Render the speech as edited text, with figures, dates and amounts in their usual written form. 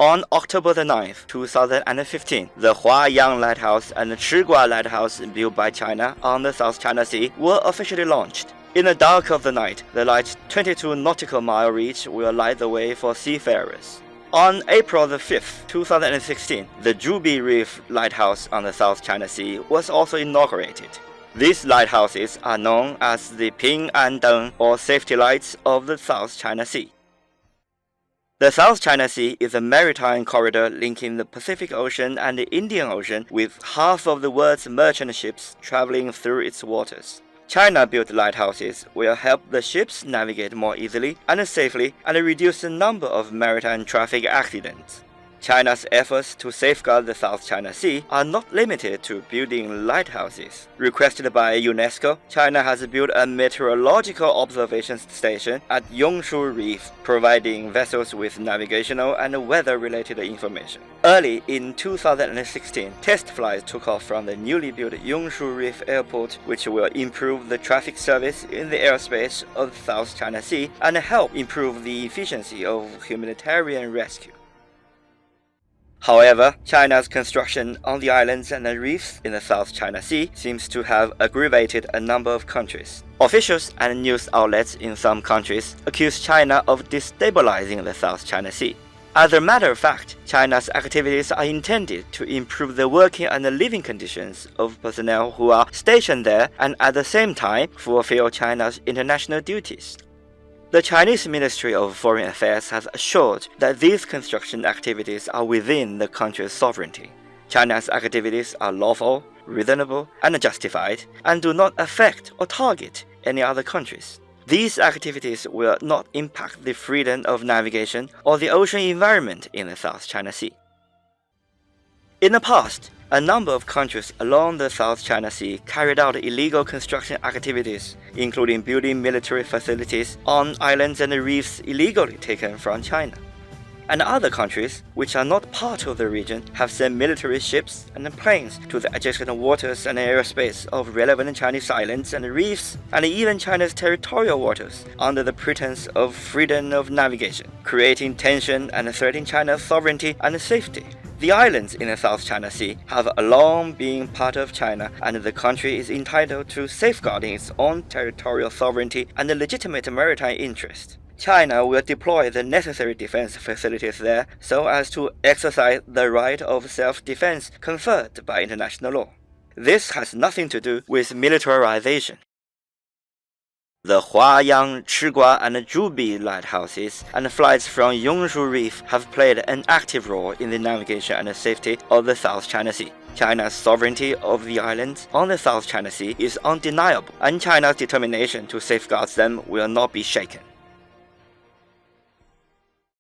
On October 9, 2015, the Huayang Lighthouse and the Chigua Lighthouse built by China on the South China Sea were officially launched. In the dark of the night, the light's 22 nautical mile reach will light the way for seafarers. On April 5, 2016, the Zhubi Reef Lighthouse on the South China Sea was also inaugurated. These lighthouses are known as the Ping An Deng, or safety lights of the South China Sea. The South China Sea is a maritime corridor linking the Pacific Ocean and the Indian Ocean, with half of the world's merchant ships traveling through its waters. China-built lighthouses will help the ships navigate more easily and safely and reduce the number of maritime traffic accidents. China's efforts to safeguard the South China Sea are not limited to building lighthouses. Requested by UNESCO, China has built a meteorological observation station at Zhubi Reef, providing vessels with navigational and weather-related information. Early in 2016, test flights took off from the newly built Zhubi Reef Airport, which will improve the traffic service in the airspace of the South China Sea and help improve the efficiency of humanitarian rescue. However, China's construction on the islands and the reefs in the South China Sea seems to have aggravated a number of countries. Officials and news outlets in some countries accuse China of destabilizing the South China Sea. As a matter of fact, China's activities are intended to improve the working and the living conditions of personnel who are stationed there and at the same time fulfill China's international duties. The Chinese Ministry of Foreign Affairs has assured that these construction activities are within the country's sovereignty. China's activities are lawful, reasonable, and justified, and do not affect or target any other countries. These activities will not impact the freedom of navigation or the ocean environment in the South China Sea. In the past, a number of countries along the South China Sea carried out illegal construction activities, including building military facilities on islands and reefs illegally taken from China. And other countries, which are not part of the region, have sent military ships and planes to the adjacent waters and airspace of relevant Chinese islands and reefs, and even China's territorial waters, under the pretense of freedom of navigation, creating tension and threatening China's sovereignty and safety. The islands in the South China Sea have long been part of China, and the country is entitled to safeguarding its own territorial sovereignty and legitimate maritime interest. China will deploy the necessary defense facilities there so as to exercise the right of self-defense conferred by international law. This has nothing to do with militarization. The Huayang, Chigua, and Zhubi lighthouses and flights from Zhubi Reef have played an active role in the navigation and safety of the South China Sea. China's sovereignty of the islands on the South China Sea is undeniable, and China's determination to safeguard them will not be shaken.